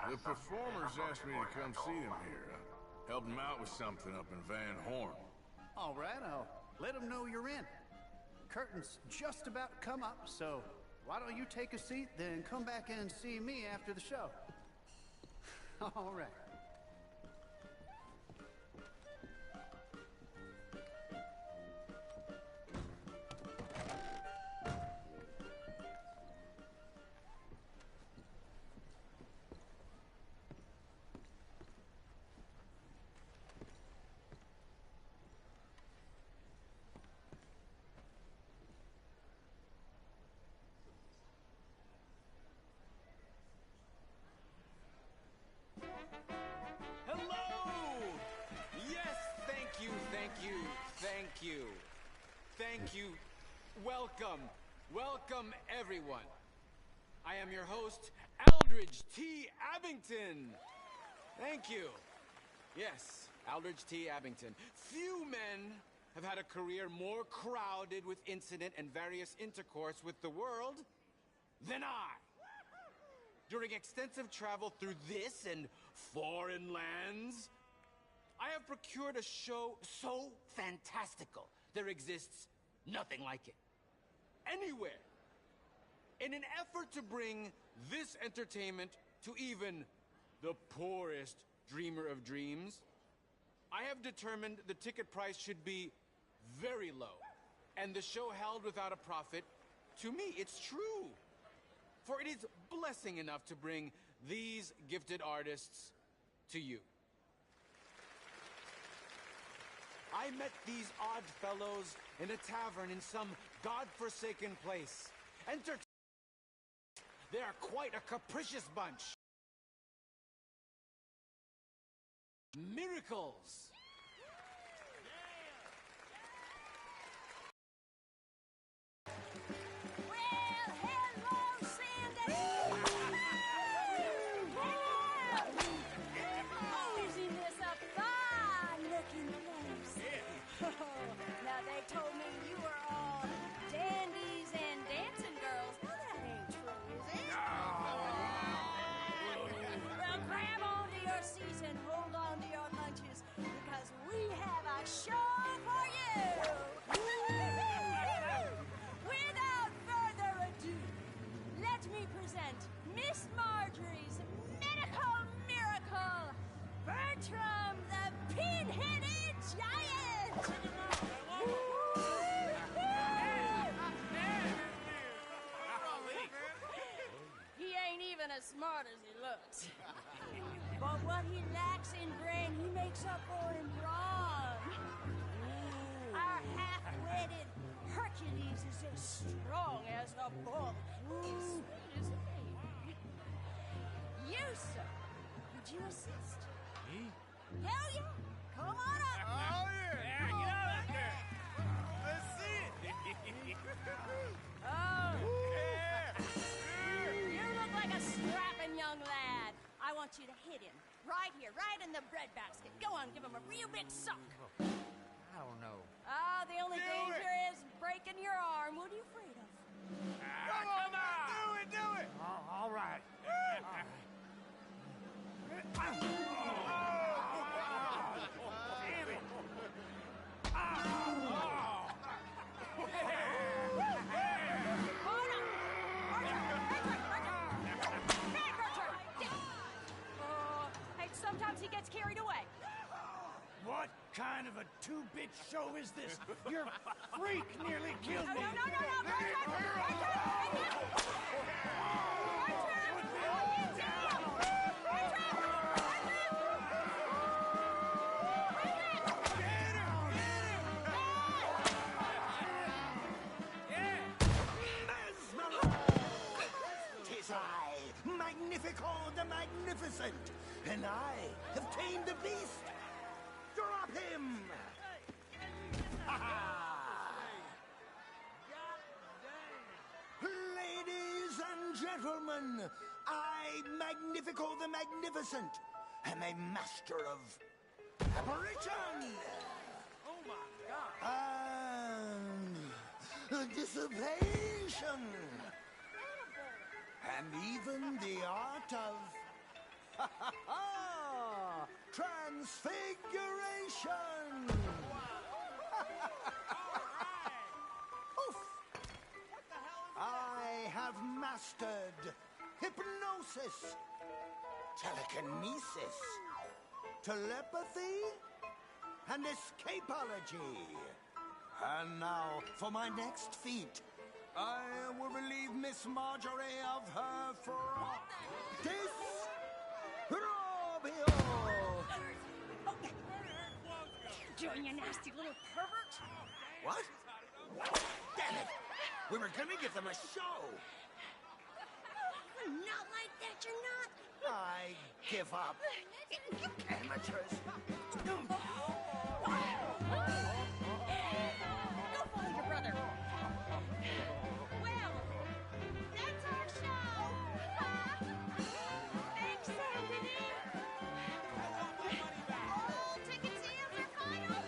The performers asked me to come see them here. Help them out with something up in Van Horn. All right, I'll let them know you're in. Curtain's just about to come up, so why don't you take a seat, then come back and see me after the show. All right. Thank you. Welcome. Welcome, everyone. I am your host, Aldridge T. Abington. Thank you. Yes, Aldridge T. Abington. Few men have had a career more crowded with incident and various intercourse with the world than I. During extensive travel through this and foreign lands, I have procured a show so fantastical, there exists nothing like it. Anywhere. In an effort to bring this entertainment to even the poorest dreamer of dreams, I have determined the ticket price should be very low, and the show held without a profit. To me, it's true. For it is blessing enough to bring these gifted artists to you. I met these odd fellows in a tavern in some godforsaken place. They are quite a capricious bunch. Miracles. Smart as he looks. But what he lacks in brain, he makes up for in brawn. Our half-witted Hercules is as strong as the bull. Sweet as a baby. You, sir, would you assist? Me? Hell yeah! Come on up! Oh, yeah! Get out of there! Let's see it! Oh! A strapping young lad. I want you to hit him. Right here, right in the breadbasket. Go on, give him a real big suck. I don't know. Ah, the only danger is breaking your arm. What are you afraid of? Come on! Do it! All right. Damn it! Sometimes he gets carried away. What kind of a two-bit show is this? Your freak nearly killed me. No. Magnifico the Magnificent, and I have tamed the beast. Drop him! Ladies and gentlemen, I, Magnifico the Magnificent, am a master of apparition. Oh my God! And dissipation. And even the art of Transfiguration! Oof! I have mastered hypnosis, telekinesis, telepathy, and escapology. And now for my next feat. I will relieve Miss Marjorie of her disrobio. Doing, you nasty little pervert? What? Damn it! We were gonna give them a show. Not like that, you're not. I give up. Amateurs. Go follow your brother. Well, that's our show. Thanks, Anthony. All ticket sales are final.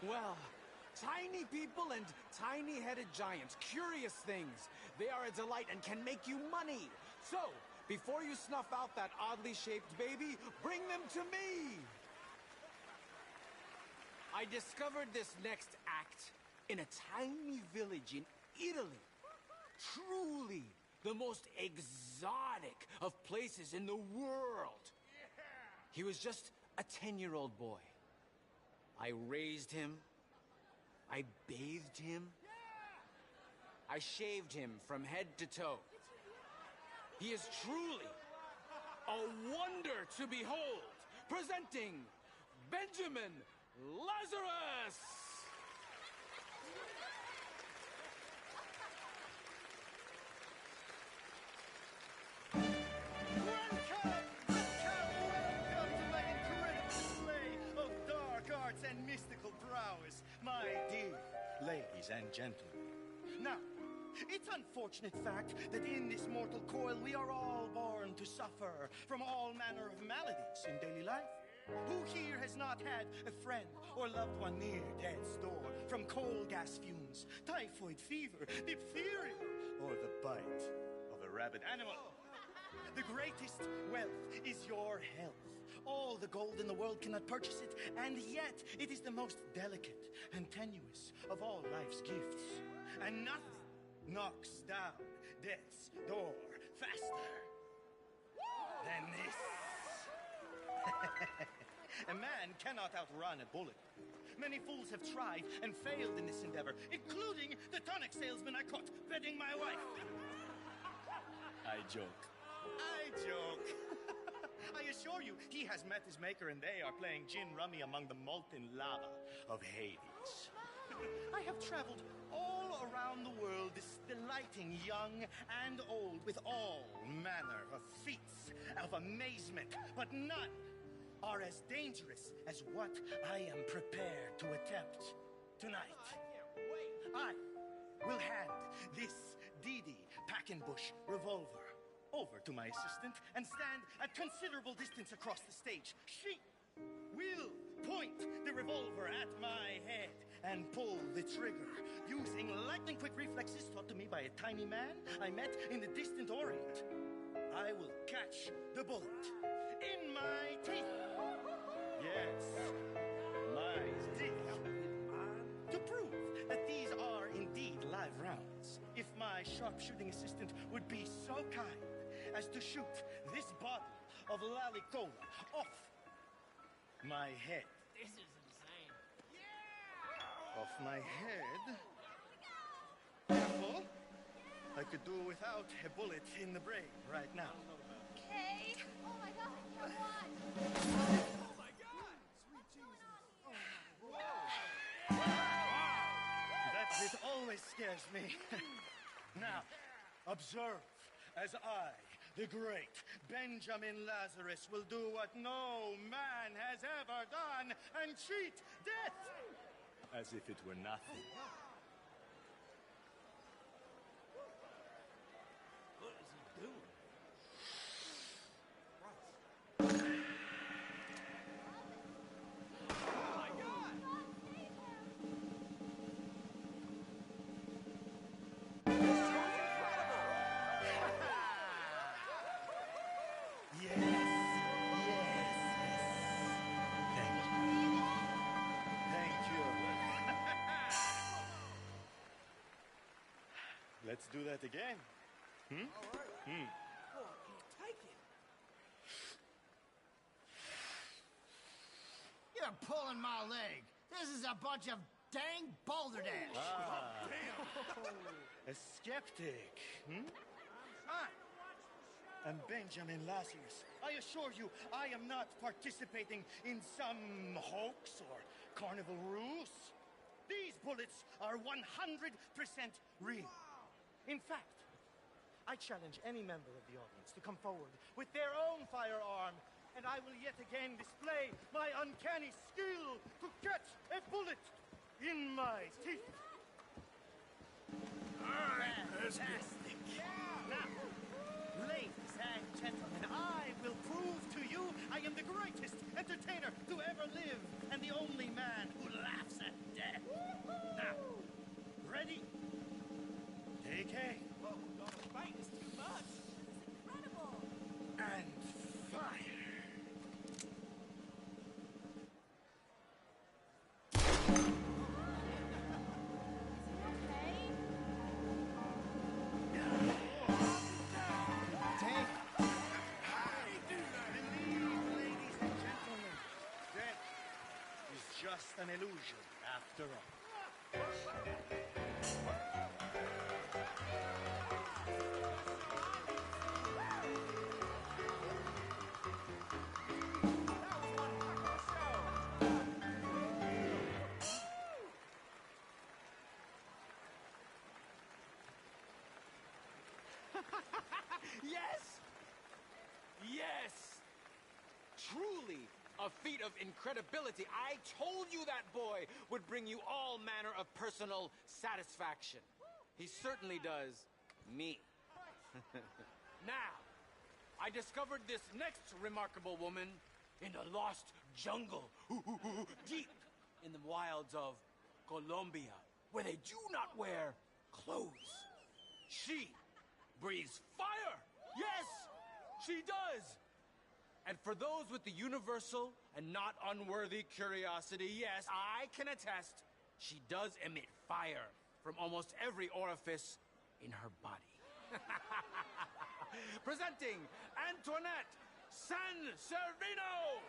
Well, tiny people and tiny-headed giants, curious things. They are a delight and can make you money. So, before you snuff out that oddly shaped baby, bring them to me. I discovered this next act in a tiny village in Italy. Truly the most exotic of places in the world. He was just a 10-year-old boy. I raised him. I bathed him. I shaved him from head to toe. He is truly a wonder to behold. Presenting Benjamin Lazarus! And mystical prowess, my dear ladies and gentlemen. Now, it's unfortunate fact that in this mortal coil we are all born to suffer from all manner of maladies in daily life. Who here has not had a friend or loved one near death's door from coal gas fumes, typhoid fever, diphtheria, or the bite of a rabid animal? The greatest wealth is your health. All the gold in the world cannot purchase it, and yet it is the most delicate and tenuous of all life's gifts. And nothing knocks down death's door faster than this. A man cannot outrun a bullet. Many fools have tried and failed in this endeavor, including the tonic salesman I caught bedding my wife. I joke. I assure you, he has met his maker and they are playing gin rummy among the molten lava of Hades. I have traveled all around the world, delighting young and old with all manner of feats of amazement, but none are as dangerous as what I am prepared to attempt tonight. I will hand this Dee Packenbush revolver over to my assistant and stand at considerable distance across the stage. She will point the revolver at my head and pull the trigger using lightning-quick reflexes taught to me by a tiny man I met in the distant Orient. I will catch the bullet in my teeth. Yes, my teeth. To prove that these are indeed live rounds, if my sharpshooting assistant would be so kind as to shoot this bottle of Lalicola off my head. This is insane. Off my head? Careful. I could do without a bullet in the brain right now. Okay. Oh my God, come on. Oh my God! What's going on here? That bit always scares me. Now, observe as I, the great Benjamin Lazarus, will do what no man has ever done and cheat death as if it were nothing. What is he doing? Let's do that again. Oh, I can't take it. You're pulling my leg. This is a bunch of dang balderdash. A skeptic, I'm Benjamin Lazarus. I assure you, I am not participating in some hoax or carnival ruse. These bullets are 100% real. In fact, I challenge any member of the audience to come forward with their own firearm, and I will yet again display my uncanny skill to catch a bullet in my teeth. Fantastic. Now, ladies and gentlemen, I will prove to you I am the greatest entertainer to ever live and the only man who laughs at death. Now, ready? Take aim. Oh, God, the bait is too much. Incredible. And fire. Okay. Believe, ladies and gentlemen, death is just an illusion after all. Yes! Yes! Truly a feat of incredibility. I told you that boy would bring you all manner of personal satisfaction. He certainly does me. Now, I discovered this next remarkable woman in a lost jungle, deep in the wilds of Colombia, where they do not wear clothes. She breathes fire! Yes, she does! And for those with the universal and not unworthy curiosity, yes, I can attest, she does emit fire from almost every orifice in her body. Presenting Antoinette San Servino!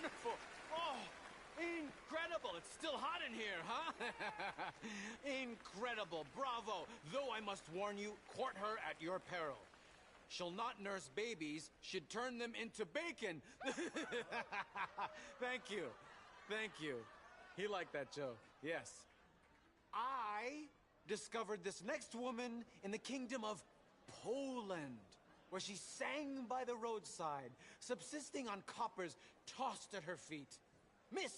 wonderful. Oh, incredible. It's still hot in here, huh? Incredible. Bravo. Though I must warn you, court her at your peril. She'll not nurse babies, she'd turn them into bacon. Thank you. Thank you. He liked that joke, yes. I discovered this next woman in the kingdom of Poland, where she sang by the roadside, subsisting on coppers tossed at her feet. Miss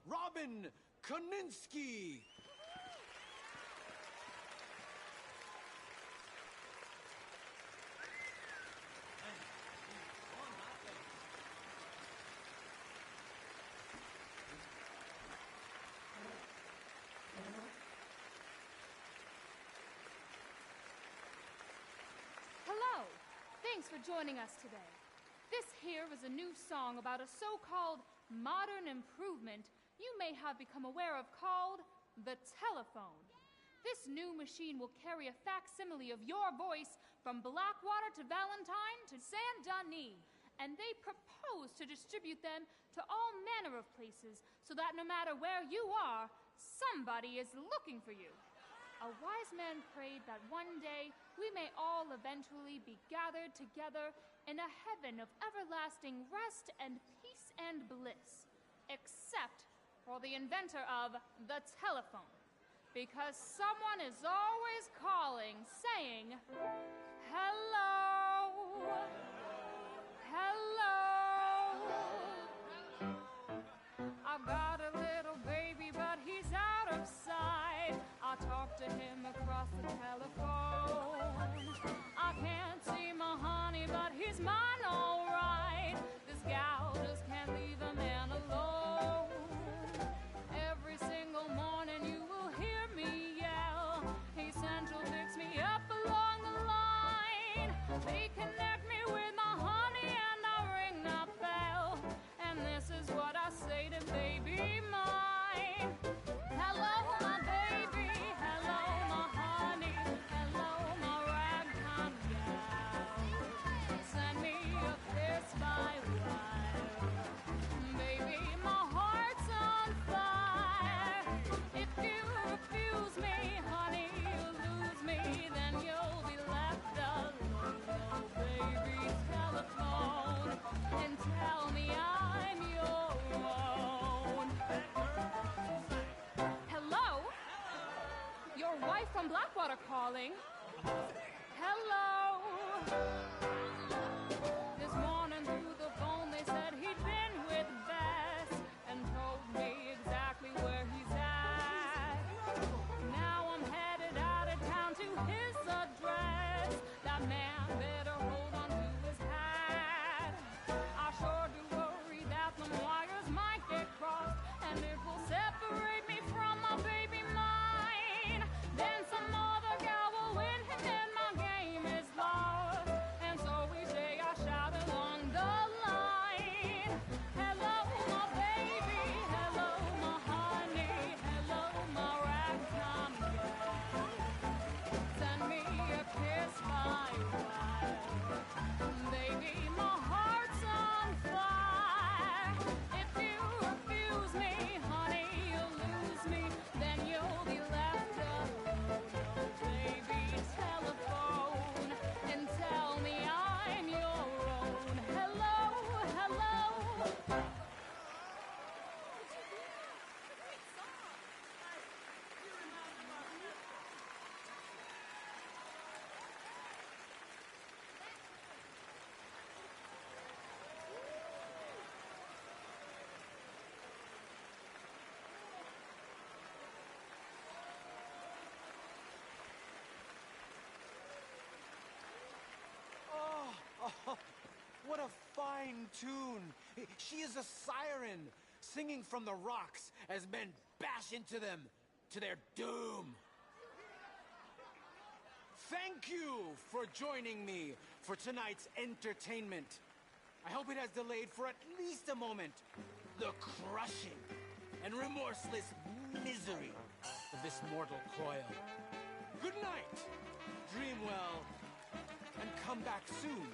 Robin Koninsky. Hello. Thanks for joining us today. This here is a new song about a so-called modern improvement you may have become aware of called the telephone. This new machine will carry a facsimile of your voice from Blackwater to Valentine to Saint Denis, and they propose to distribute them to all manner of places so that no matter where you are, somebody is looking for you. A wise man prayed that one day we may all eventually be gathered together in a heaven of everlasting rest and peace and bliss, except for the inventor of the telephone, because someone is always calling, saying, "Hello, hello. I've got a little baby, but he's out of sight. I talk to him across the telephone. I can't see my honey, but he's mine all right. This gal just can't leave a man alone. Every single morning you will hear me yell. He central picks me up along the line. They connect me with my honey and I ring that bell. And this is what I say to baby mine. Hello, my baby. Hello, my honey. Hello, my ragtime gal. Send me a kiss by wire. Baby, my heart's on fire. If you refuse me, honey, you'll lose me. Then you'll be left alone. Oh, baby, telephone and tell me I'm your own. Hello? Your wife from Blackwater calling. Hello? This morning through the phone they said he'd been with Bess and told me exactly where he's at. Now I'm headed out of town to his address. That man better hold on to his hat. I sure do worry that the wires might get crossed and it will separate me from my baby mine. Then some other gal will win and then my game is lost. And so each day I shout along the line. Hello, my baby. Hello, my honey. Hello, my ragtime gal. Send me a kiss by wire. Baby, my heart's on fire. If you refuse me, honey, you'll lose me. Then you'll be left alone. Oh, baby, telephone and tell me I'm your own. Hello, hello. Oh, what a fine tune. She is a siren, singing from the rocks as men bash into them to their doom. Thank you for joining me for tonight's entertainment. I hope it has delayed for at least a moment the crushing and remorseless misery of this mortal coil. Good night, dream well, and come back soon.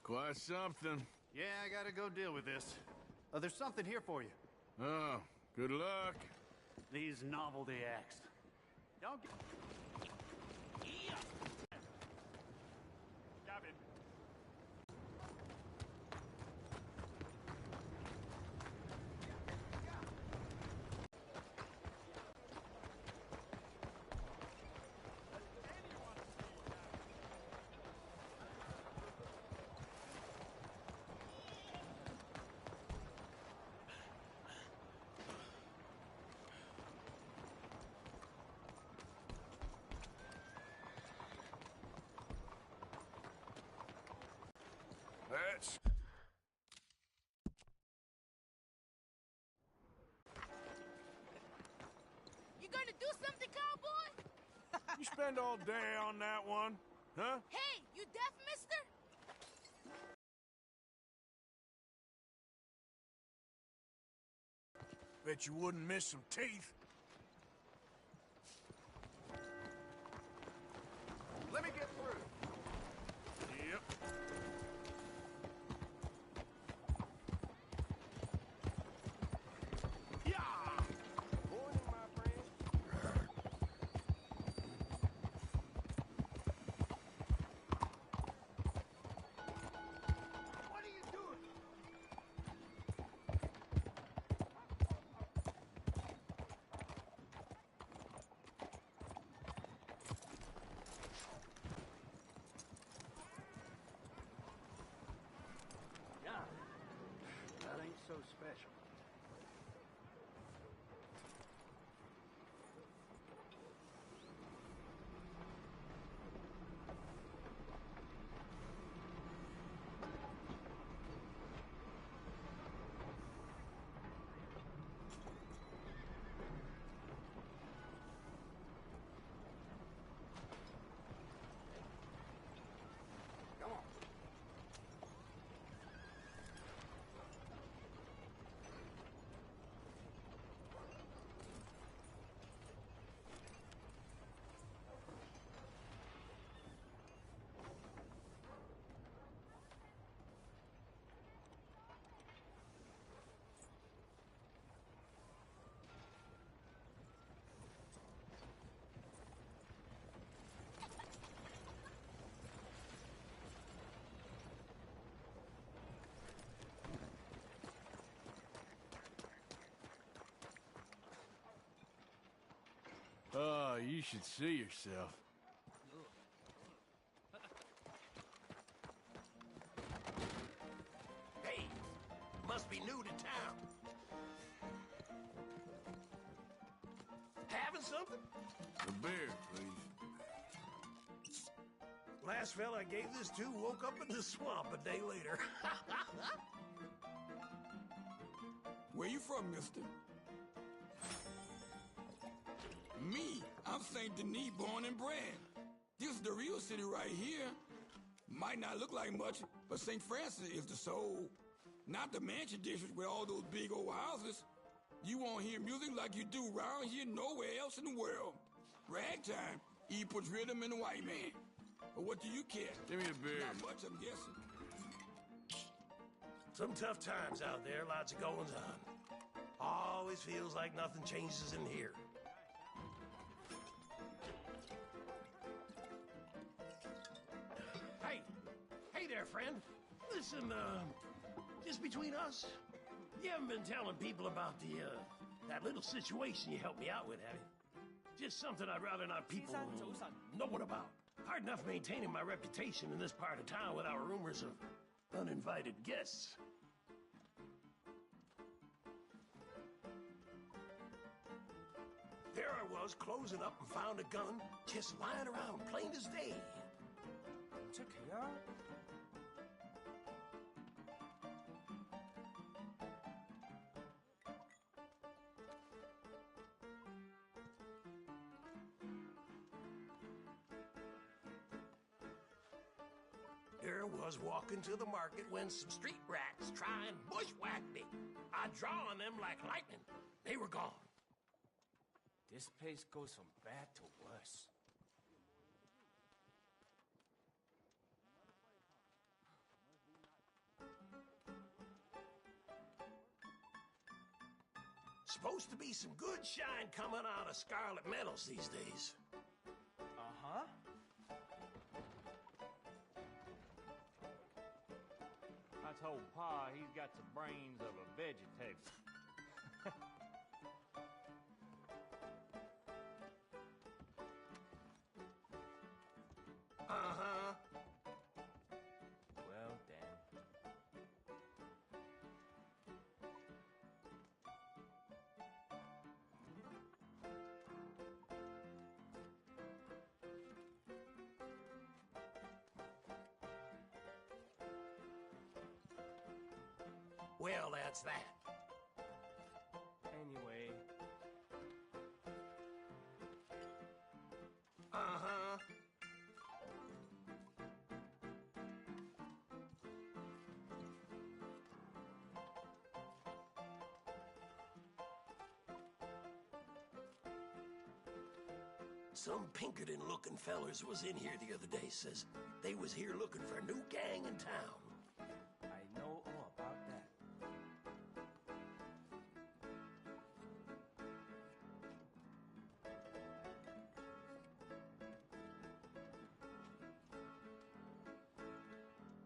Quite something. Yeah, I gotta go deal with this. There's something here for you. Oh, good luck. These novelty acts. Don't get... Gavin. That's... You gonna do something, cowboy? You spend all day on that one, huh? Hey, you deaf, mister? Bet you wouldn't miss some teeth. Let me get through. Yep. Morning, my friend. What are you doing? Yeah, that ain't so special. Come on. Oh, you should see yourself. Hey, must be new to town. Having something? A beer, please. Last fella I gave this to woke up in the swamp a day later. Where you from, mister? Me, I'm St. Denis, born and bred. This is the real city right here. Might not look like much, but St. Francis is the soul. Not the mansion district with all those big old houses. You won't hear music like you do around here nowhere else in the world. Ragtime, he puts rhythm in the white man. But what do you care? Give me a beer. Not much, I'm guessing. Some tough times out there, lots of goings on. Always feels like nothing changes in here. Hey there, friend. Listen, just between us, you haven't been telling people about that little situation you helped me out with, have you? Just something I'd rather not people know about. Hard enough maintaining my reputation in this part of town without rumors of uninvited guests. There I was, closing up and found a gun, just lying around, plain as day. There I was walking to the market when some street rats try and bushwhack me. I draw on them like lightning. They were gone. This place goes from bad to worse. Supposed to be some good shine coming out of scarlet metals these days. Uh-huh. I told Pa he's got the brains of a vegetable. Uh-huh. Well, then. Well, that's that. Anyway, Uh-huh. Some Pinkerton-looking fellers was in here the other day, says they was here looking for a new gang in town. I know all about that.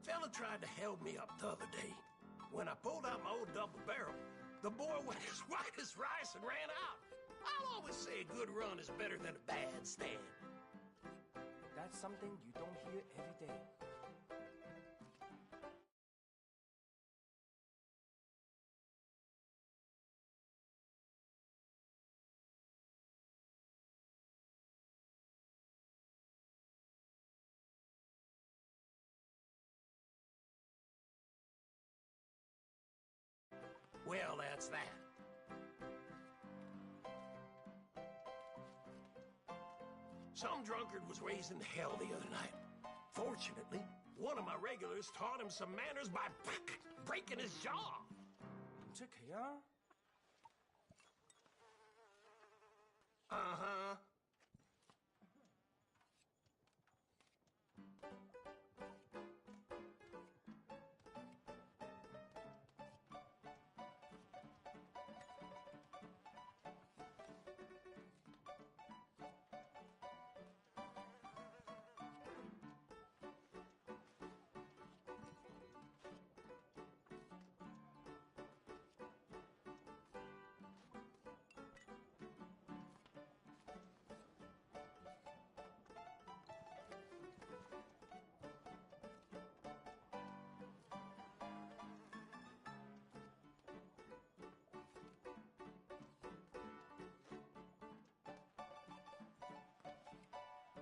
Fella tried to held me up the other day. When I pulled out my old double barrel, the boy went as white as rice and ran out. I'll always say a good run is better than a bad stand. That's something you don't hear every day. Well, that's that. Some drunkard was raising hell the other night. Fortunately, one of my regulars taught him some manners by breaking his jaw. Uh-huh.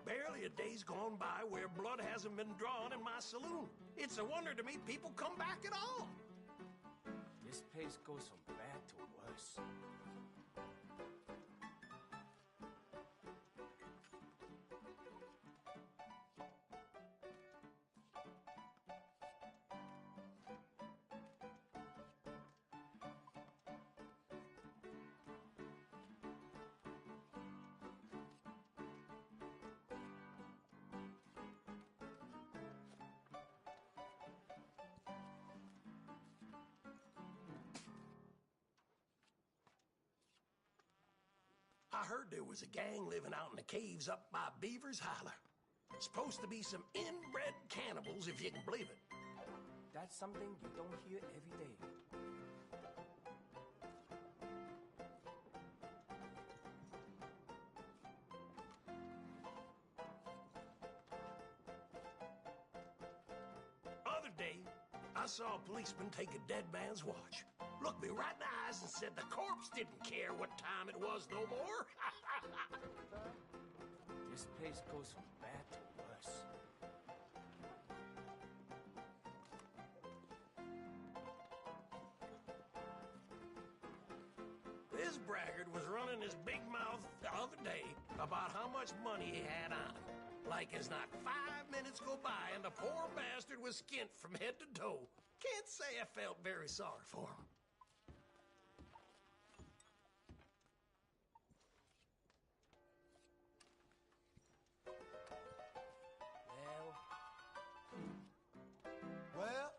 Barely a day's gone by where blood hasn't been drawn in my saloon. It's a wonder to me people come back at all. This place goes from bad to worse. I heard there was a gang living out in the caves up by Beaver's Holler. Supposed to be some inbred cannibals, if you can believe it. That's something you don't hear every day. Other day, I saw a policeman take a dead man's watch. Looked me right in the eyes and said the corpse didn't care what time it was no more. This place goes from bad to worse. This braggart was running his big mouth the other day about how much money he had on him. Like as not 5 minutes go by and the poor bastard was skint from head to toe. Can't say I felt very sorry for him. Well,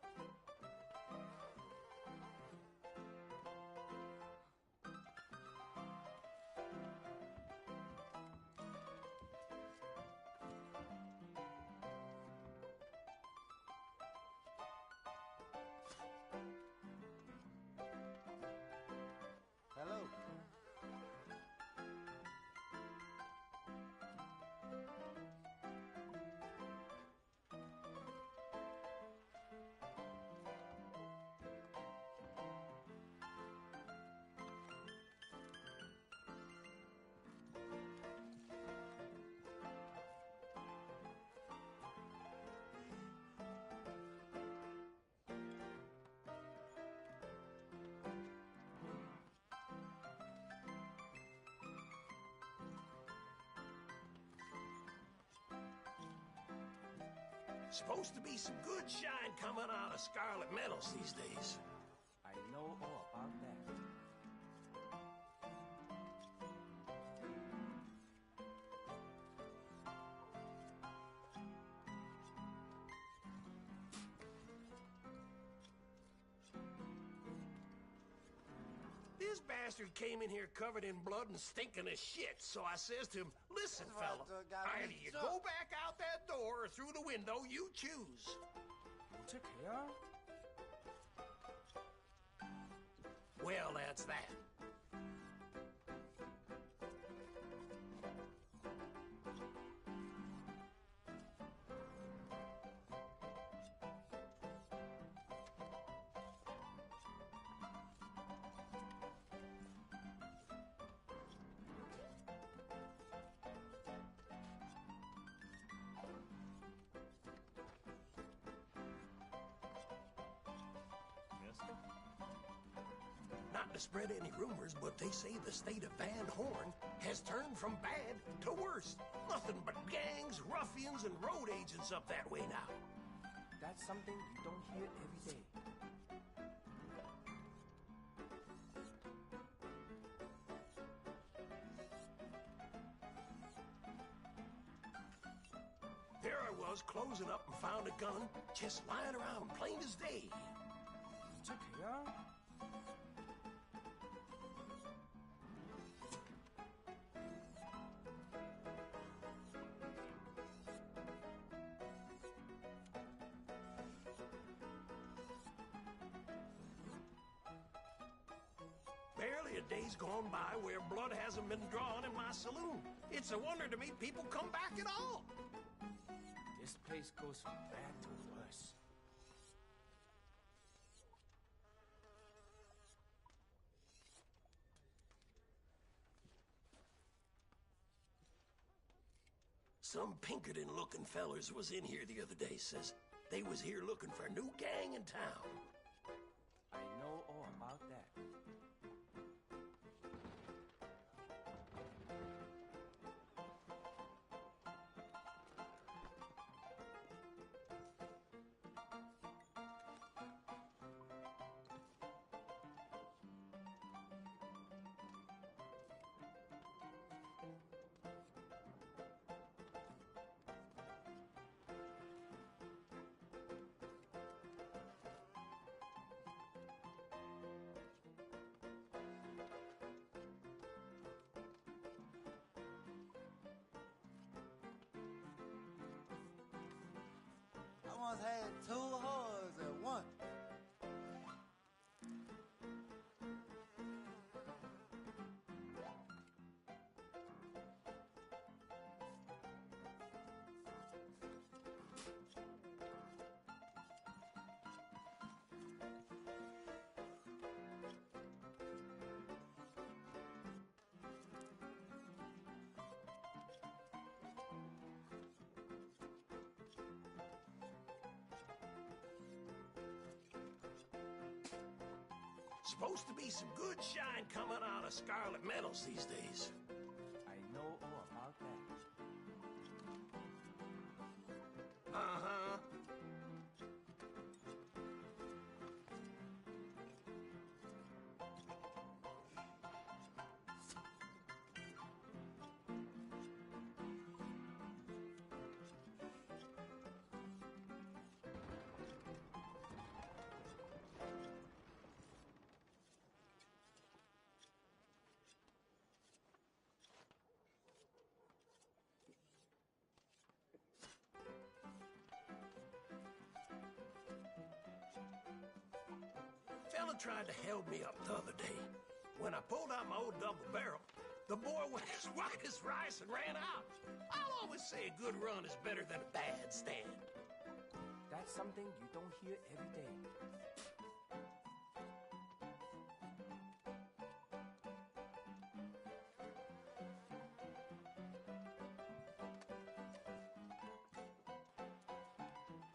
Supposed to be some good shine coming out of scarlet metals these days. I know all about that. This bastard came in here covered in blood and stinking of shit, so I says to him, listen, fella, either you go back out that door or through the window, you choose. 어떡해요? Well, that's that. Not to spread any rumors, but they say the state of Van Horn has turned from bad to worse. Nothing but gangs, ruffians, and road agents up that way now. That's something you don't hear every day. There I was, closing up and found a gun, just lying around, plain as day. 어떡해요? Barely a day's gone by where blood hasn't been drawn in my saloon. It's a wonder to me people come back at all. This place goes from bad to worse. Some Pinkerton-looking fellers was in here the other day, says they was here looking for a new gang in town. I know all about that. I once had two whores at once. Supposed to be some good shine coming out of scarlet metals these days. I know all about that. Uh-huh. Fella tried to held me up the other day. When I pulled out my old double barrel, the boy went as white as rice and ran out. I'll always say a good run is better than a bad stand. That's something you don't hear every day.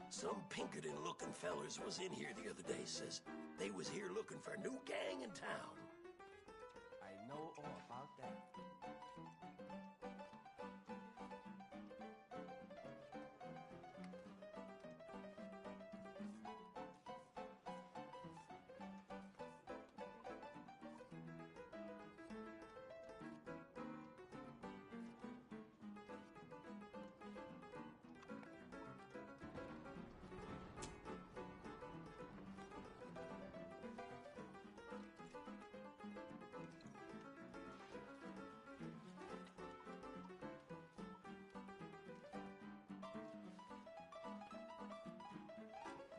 Some Pinkerton-looking fellers was in here the other day, says they was here looking for a new gang in town. I know all about that.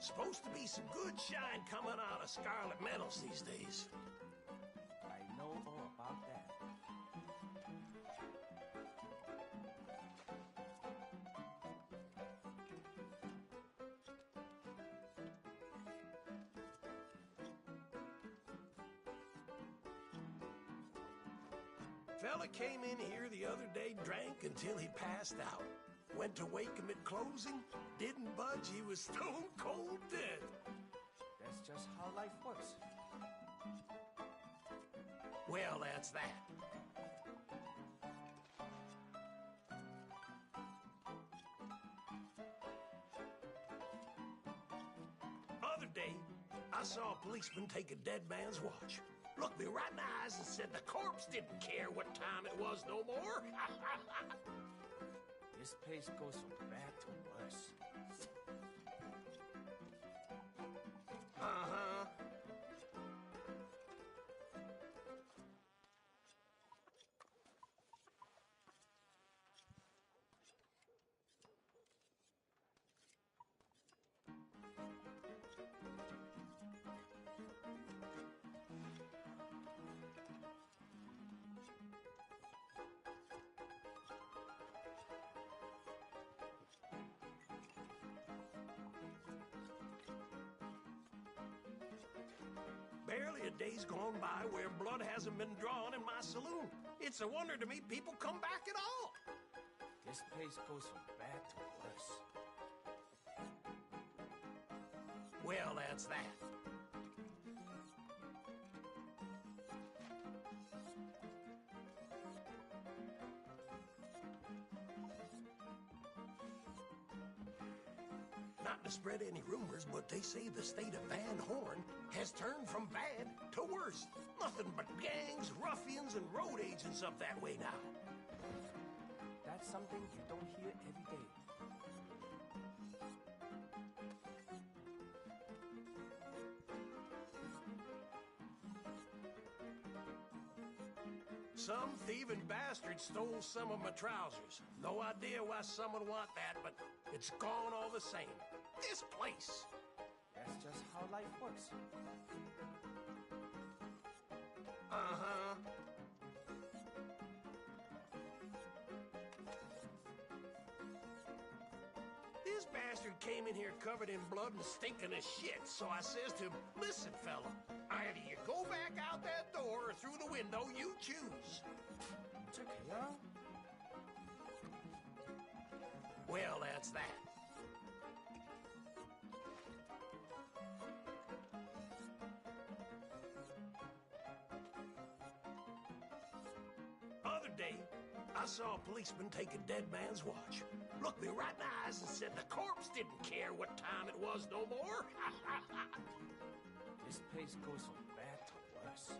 Supposed to be some good shine coming out of scarlet metals these days. I know all about that. Fella came in here the other day, drank until he passed out. Went to wake him at closing, didn't budge, he was stone cold dead. That's just how life works. Well, that's that. Other day, I saw a policeman take a dead man's watch. Looked me right in the eyes and said the corpse didn't care what time it was no more. This place goes from bad to worse. Uh-huh. Barely a day's gone by where blood hasn't been drawn in my saloon. It's a wonder to me people come back at all. This place goes from bad to worse. Well, that's that. Not to spread any rumors, but they say the state of Van Horn has turned from bad to worse. Nothing but gangs, ruffians, and road agents up that way now. That's something you don't hear every day. Some thieving bastard stole some of my trousers. No idea why someone would want that, but it's gone all the same. This place. That's just how life works. Uh-huh. This bastard came in here covered in blood and stinking of shit, so I says to him, listen, fella, either you go back out that door or through the window, you choose. It's okay, huh? Well, that's that. Other day, I saw a policeman take a dead man's watch. Looked me right in the eyes and said the corpse didn't care what time it was no more. This place goes from bad to worse.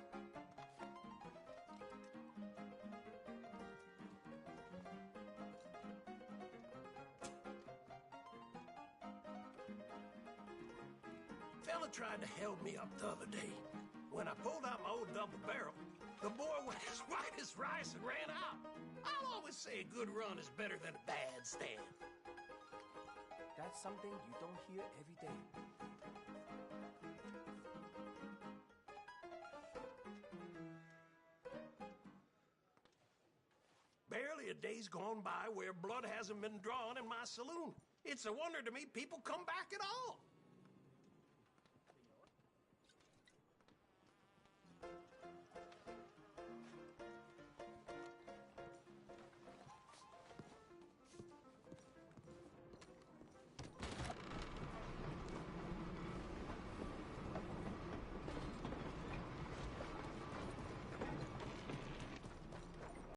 Fella tried to held me up the other day. When I pulled out my old double barrel, the boy went as white as rice and ran out. I'll always say a good run is better than a bad stand. That's something you don't hear every day. Barely a day's gone by where blood hasn't been drawn in my saloon. It's a wonder to me people come back at all.